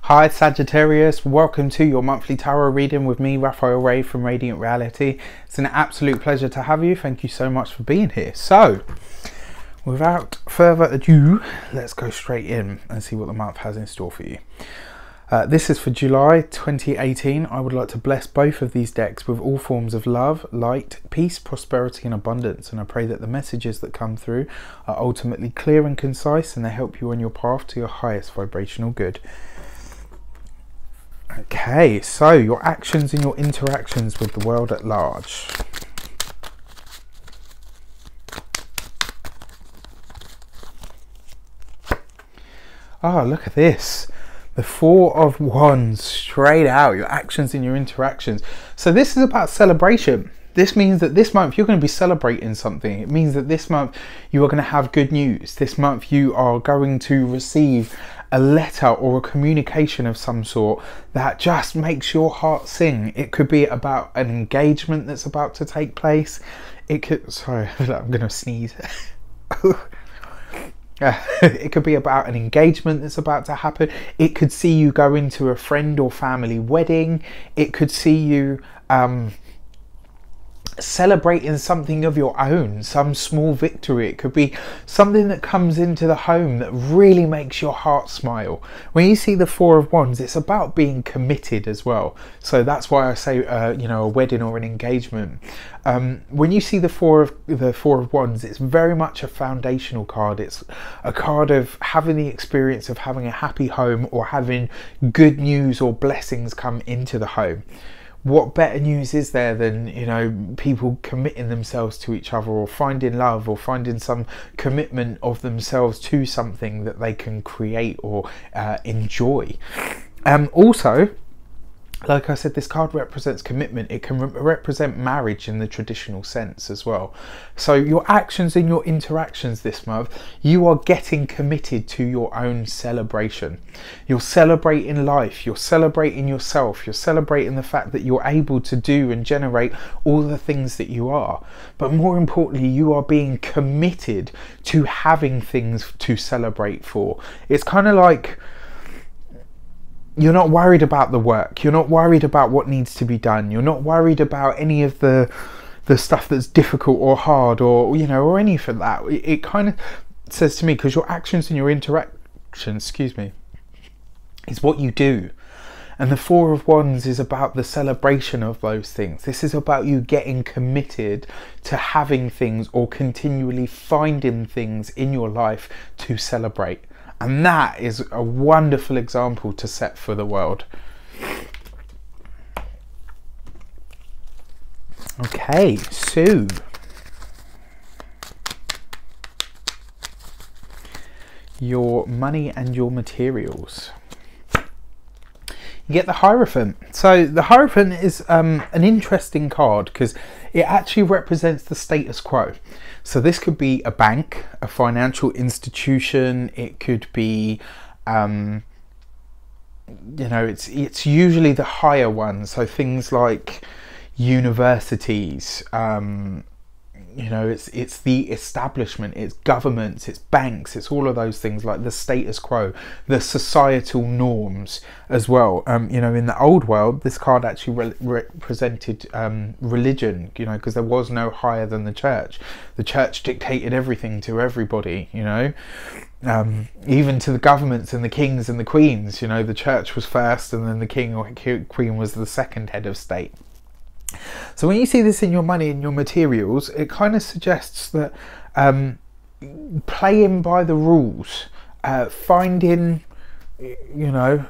Hi Sagittarius, welcome to your monthly tarot reading with me, Raphael Ray from Radiant Reality. It's an absolute pleasure to have you. Thank you so much for being here. So, without further ado, let's go straight in and see what the month has in store for you. This is for July 2018. I would like to bless both of these decks with all forms of love, light, peace, prosperity and abundance, and I pray that the messages that come through are ultimately clear and concise and they help you on your path to your highest vibrational good. Okay, so your actions and your interactions with the world at large. Oh, look at this. The Four of Wands straight out. Your actions and your interactions. So this is about celebration. This means that this month you're going to be celebrating something. It means that this month you are going to have good news. This month you are going to receive a letter or a communication of some sort that just makes your heart sing. It could be about an engagement that's about to take place. It could, sorry, I'm going to sneeze. It could be about an engagement that's about to happen. It could see you go into a friend or family wedding. It could see you celebrating something of your own, some small victory. It could be something that comes into the home that really makes your heart smile. When you see the Four of Wands, it's about being committed as well. So that's why I say you know, a wedding or an engagement. When you see the Four of Wands, it's very much a foundational card. It's a card of having the experience of having a happy home or having good news or blessings come into the home. What better news is there than, you know, people committing themselves to each other or finding love or finding some commitment of themselves to something that they can create or enjoy. Also, like I said, this card represents commitment. It can represent marriage in the traditional sense as well. So your actions and your interactions this month, you are getting committed to your own celebration. You're celebrating life. You're celebrating yourself. You're celebrating the fact that you're able to do and generate all the things that you are. But more importantly, you are being committed to having things to celebrate for. It's kind of like, you're not worried about the work. You're not worried about what needs to be done. You're not worried about any of the stuff that's difficult or hard or, you know, or anything like that. It kind of says to me, because your actions and your interactions, excuse me, is what you do. And the Four of Wands is about the celebration of those things. This is about you getting committed to having things or continually finding things in your life to celebrate. And that is a wonderful example to set for the world. Okay, so your money and your materials. You get the Hierophant. So the Hierophant is an interesting card because it actually represents the status quo. So this could be a bank, a financial institution. It could be, you know, it's usually the higher ones. So things like universities, you know, it's the establishment, it's governments, it's banks, it's all of those things, like the status quo, the societal norms as well. You know, in the old world, this card actually represented religion, you know, because there was no higher than the church. The church dictated everything to everybody, you know, even to the governments and the kings and the queens. You know, the church was first and then the king or queen was the second head of state. So when you see this in your money and your materials, it kind of suggests that playing by the rules, finding, you know,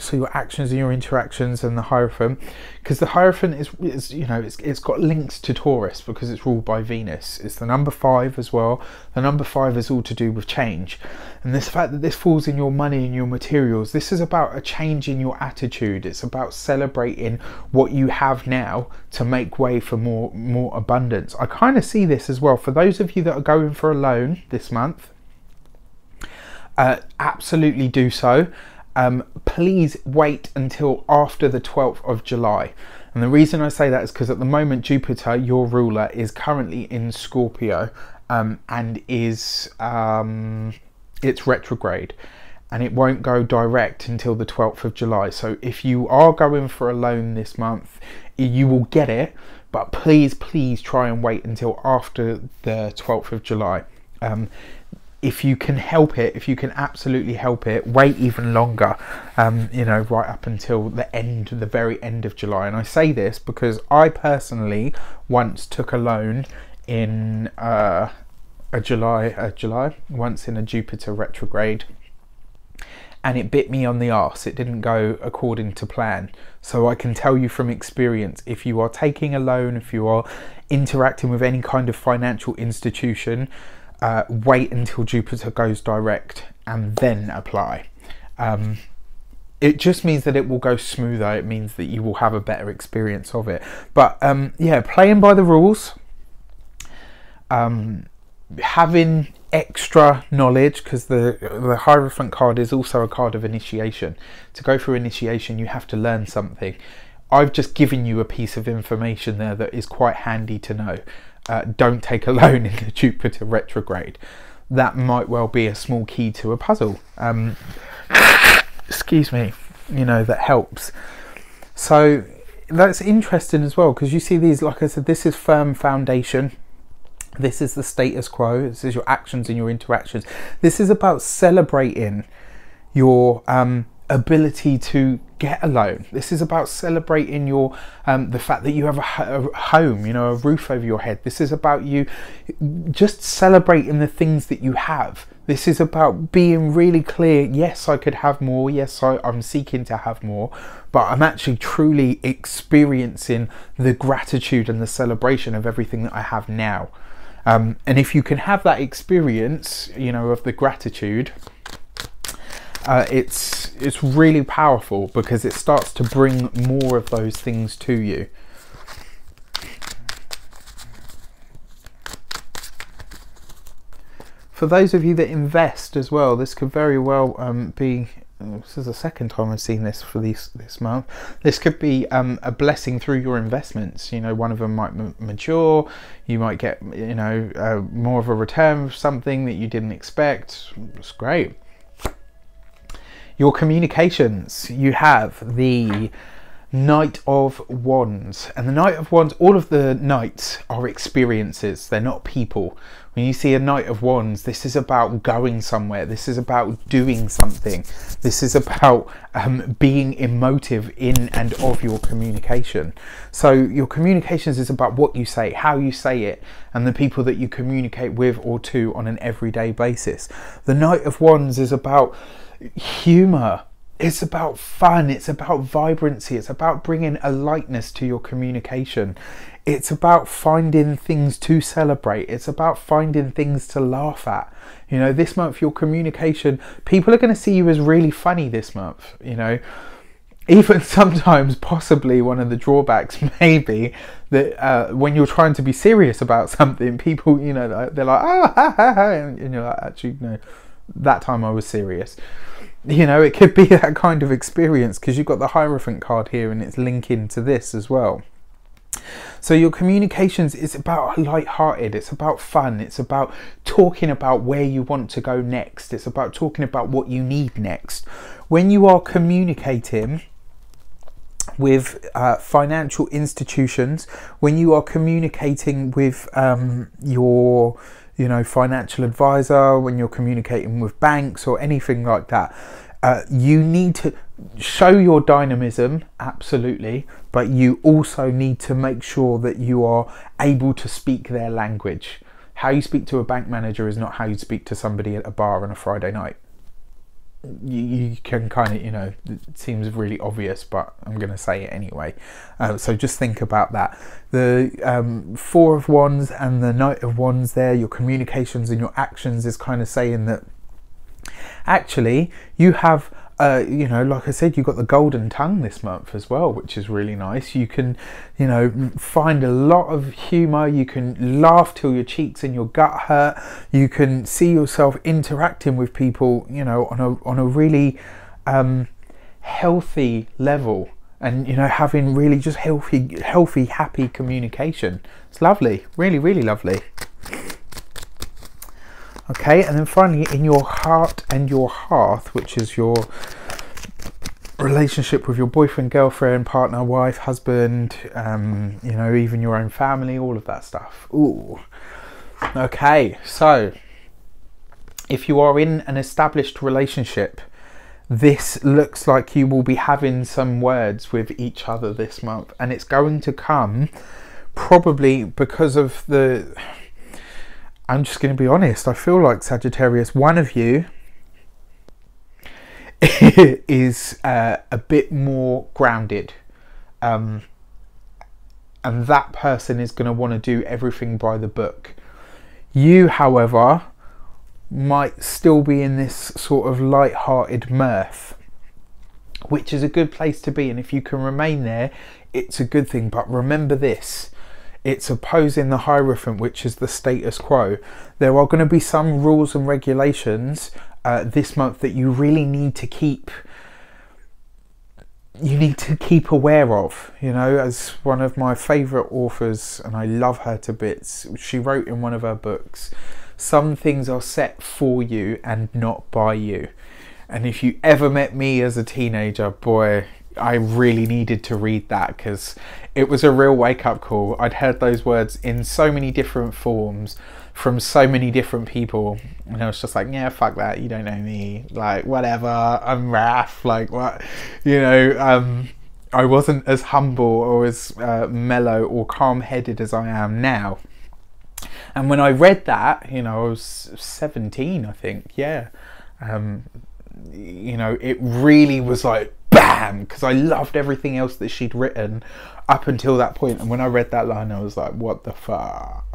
so your actions and your interactions and the Hierophant, because the Hierophant is you know, it's got links to Taurus because it's ruled by Venus. It's the number 5 as well. The number 5 is all to do with change, and this fact that this falls in your money and your materials, this is about a change in your attitude. It's about celebrating what you have now to make way for more abundance. I kind of see this as well for those of you that are going for a loan this month. Absolutely do so. Please wait until after the 12th of July. And the reason I say that is because at the moment Jupiter, your ruler, is currently in Scorpio and is it's retrograde. and it won't go direct until the 12th of July. So if you are going for a loan this month, you will get it, but please try and wait until after the 12th of July. If you can help it, if you can absolutely help it, wait even longer, you know, right up until the very end of July. And I say this because I personally once took a loan in July, once in a Jupiter retrograde, and it bit me on the arse. It didn't go according to plan. So I can tell you from experience, if you are taking a loan, if you are interacting with any kind of financial institution, wait until Jupiter goes direct and then apply. It just means that it will go smoother. It means that you will have a better experience of it. But yeah, playing by the rules, having extra knowledge, because the Hierophant card is also a card of initiation. To go through initiation, you have to learn something. I've just given you a piece of information there that is quite handy to know. Don't take a loan in the Jupiter retrograde. That might well be a small key to a puzzle. Excuse me, you know, that helps. So that's interesting as well, because you see these, like I said, this is firm foundation. This is the status quo. This is your actions and your interactions. This is about celebrating your ability to get a loan. This is about celebrating your the fact that you have a home, you know, a roof over your head. This is about you just celebrating the things that you have. This is about being really clear. Yes, I could have more. Yes, I'm seeking to have more, but I'm actually truly experiencing the gratitude and the celebration of everything that I have now. And if you can have that experience, you know, of the gratitude, it's really powerful, because it starts to bring more of those things to you. For those of you that invest as well, this could very well be, this is the second time I've seen this for this month. This could be a blessing through your investments. You know, one of them might mature. You might get, you know, more of a return of something that you didn't expect. It's great. Your communications, you have the Knight of Wands, and the Knight of Wands, all of the knights are experiences, they're not people. When you see a Knight of Wands, this is about going somewhere, this is about doing something, this is about being emotive in and of your communication. So your communications is about what you say, how you say it, and the people that you communicate with or to on an everyday basis. The Knight of Wands is about humor, it's about fun, it's about vibrancy, it's about bringing a lightness to your communication, it's about finding things to celebrate, it's about finding things to laugh at. You know, this month your communication, people are going to see you as really funny this month. You know, even sometimes possibly one of the drawbacks may be that when you're trying to be serious about something, people, you know, they're like, oh, ha, ha, ha, and you're like, actually no, that time I was serious. You know, it could be that kind of experience, because you've got the Hierophant card here and it's linking to this as well. So your communications is about light-hearted, it's about fun, it's about talking about where you want to go next, it's about talking about what you need next. When you are communicating with financial institutions, when you are communicating with your, you know, financial advisor, when you're communicating with banks or anything like that, you need to show your dynamism, absolutely, but you also need to make sure that you are able to speak their language. How you speak to a bank manager is not how you speak to somebody at a bar on a Friday night. You can kind of, you know, it seems really obvious, but I'm going to say it anyway. So just think about that. The Four of Wands and the Knight of Wands there, your communications and your actions is kind of saying that actually you have, you know, like I said, you've got the golden tongue this month as well, which is really nice. You can, you know, find a lot of humour, you can laugh till your cheeks and your gut hurt, you can see yourself interacting with people, you know, on a really healthy level, and, you know, having really just healthy, happy communication. It's lovely, really, really lovely. Okay, and then finally in your heart and your hearth, which is your relationship with your boyfriend, girlfriend, partner, wife, husband, you know, even your own family, all of that stuff. Ooh. Okay, so if you are in an established relationship, this looks like you will be having some words with each other this month, and it's going to come probably because of the, I'm just going to be honest, I feel like Sagittarius, one of you is a bit more grounded, and that person is going to want to do everything by the book. You, however, might still be in this sort of light-hearted mirth, which is a good place to be, and if you can remain there, it's a good thing. But remember this, it's opposing the Hierophant, which is the status quo. There are going to be some rules and regulations this month that you really need to keep aware of. You know, as one of my favorite authors, and I love her to bits, she wrote in one of her books, some things are set for you and not by you. And if you ever met me as a teenager, boy, I really needed to read that, because it was a real wake-up call. I'd heard those words in so many different forms from so many different people, and I was just like, yeah, fuck that, you don't know me, like, whatever, I'm Raph, like, what, you know. I wasn't as humble or as mellow or calm-headed as I am now. And when I read that, you know, I was 17, I think, yeah. You know, it really was like, bam, because I loved everything else that she'd written up until that point. And when I read that line, I was like, what the fuck?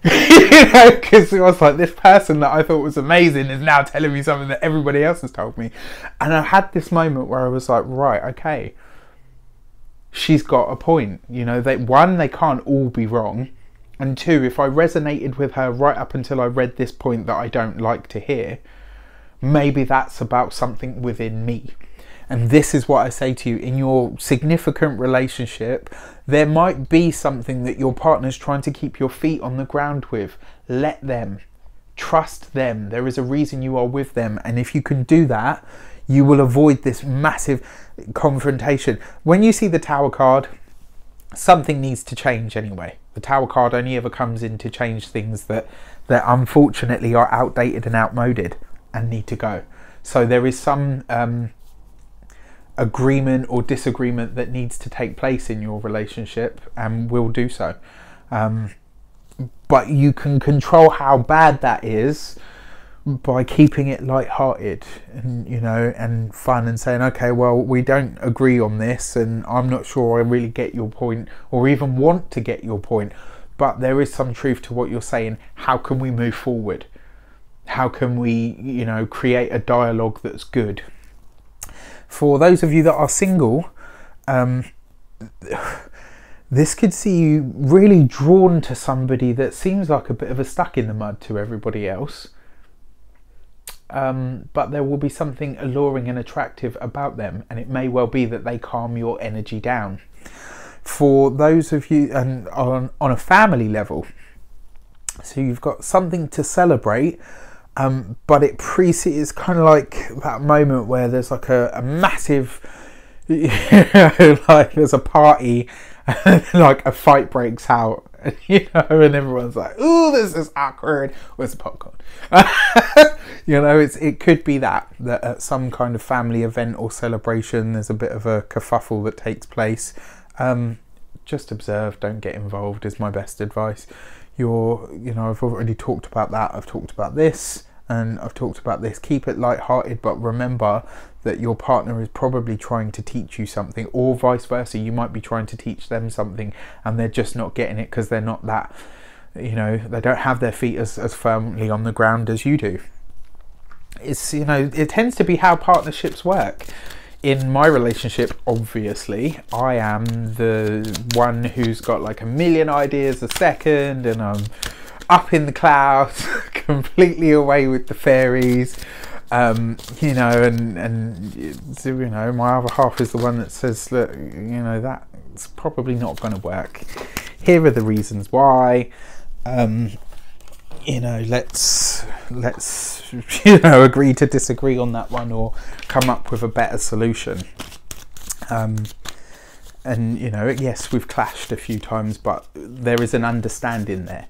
You know, because it was like, this person that I thought was amazing is now telling me something that everybody else has told me. And I had this moment where I was like, right, okay, she's got a point. You know, one, they can't all be wrong. And two, if I resonated with her right up until I read this point that I don't like to hear, maybe that's about something within me. And this is what I say to you, in your significant relationship, there might be something that your partner's trying to keep your feet on the ground with. Let them. Trust them. There is a reason you are with them. And if you can do that, you will avoid this massive confrontation. When you see the Tower card, something needs to change anyway. The Tower card only ever comes in to change things that unfortunately are outdated and outmoded and need to go. So there is some agreement or disagreement that needs to take place in your relationship, and will do so. But you can control how bad that is by keeping it light-hearted and, you know, and fun, and saying, okay, well, we don't agree on this, and I'm not sure I really get your point or even want to get your point, but there is some truth to what you're saying. How can we move forward? How can we, you know, create a dialogue that's good? For those of you that are single, this could see you really drawn to somebody that seems like a bit of a stuck in the mud to everybody else. But there will be something alluring and attractive about them, and it may well be that they calm your energy down. For those of you, and on a family level, so you've got something to celebrate, but it precedes, kind of like that moment where there's like a massive, you know, like there's a party and like a fight breaks out, you know, and everyone's like, "Ooh, this is awkward. Where's the popcorn?" You know, it could be that at some kind of family event or celebration, there's a bit of a kerfuffle that takes place. Just observe, don't get involved is my best advice. You know, I've already talked about that. I've talked about this, and I've talked about this. Keep it light-hearted, but remember that your partner is probably trying to teach you something, or vice versa. You might be trying to teach them something, and they're just not getting it because they're not that, you know, they don't have their feet as firmly on the ground as you do. It's, you know, it tends to be how partnerships work. In my relationship, obviously, I am the one who's got like a million ideas a second, and I'm up in the clouds, completely away with the fairies. You know, and you know, my other half is the one that says, look, you know, that's probably not going to work. Here are the reasons why. you know, let's you know, agree to disagree on that one, or come up with a better solution. And you know, yes, we've clashed a few times, but there is an understanding there,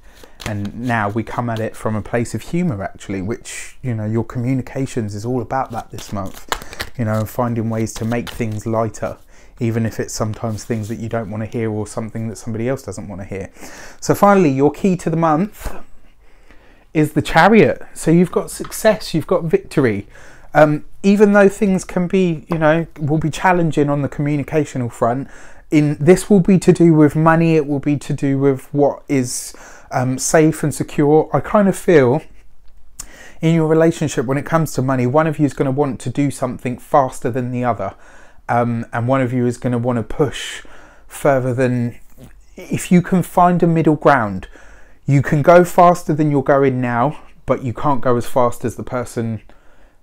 and now we come at it from a place of humor, actually, which, you know, your communications is all about that this month, you know, finding ways to make things lighter, even if it's sometimes things that you don't want to hear, or something that somebody else doesn't want to hear. So finally, your key to the month is the Chariot. So you've got success, you've got victory. Even though things can be, you know, will be challenging on the communicational front, this will be to do with money, it will be to do with what is safe and secure. I kind of feel in your relationship, when it comes to money, one of you is going to want to do something faster than the other, and one of you is going to want to push further than... If you can find a middle ground, you can go faster than you're going now, but you can't go as fast as the person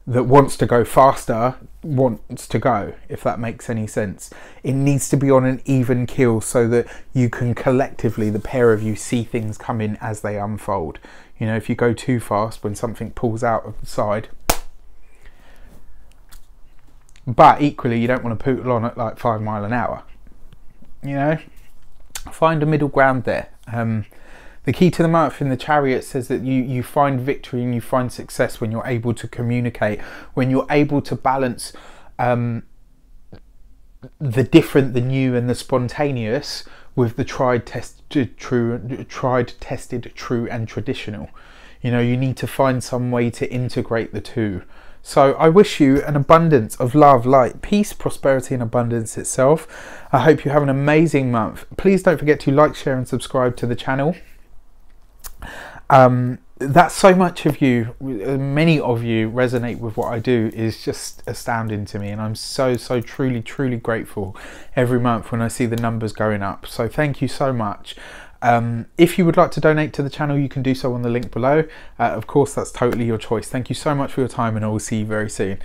that wants to go faster wants to go, if that makes any sense. It needs to be on an even keel, so that you can collectively, the pair of you, see things come in as they unfold. You know, if you go too fast, when something pulls out of the side, but equally you don't want to poodle on at like 5 miles an hour. You know, find a middle ground there. The key to the month in the Chariot says that you find victory and you find success when you're able to communicate, when you're able to balance the different, the new and the spontaneous with the tried, tested, true and traditional. You know, you need to find some way to integrate the two. So I wish you an abundance of love, light, peace, prosperity and abundance itself. I hope you have an amazing month. Please don't forget to like, share and subscribe to the channel. That's so much of you, many of you resonate with what I do, is just astounding to me, and I'm so truly grateful every month when I see the numbers going up. So thank you so much. If you would like to donate to the channel, you can do so on the link below. Of course, that's totally your choice. Thank you so much for your time, and I will see you very soon.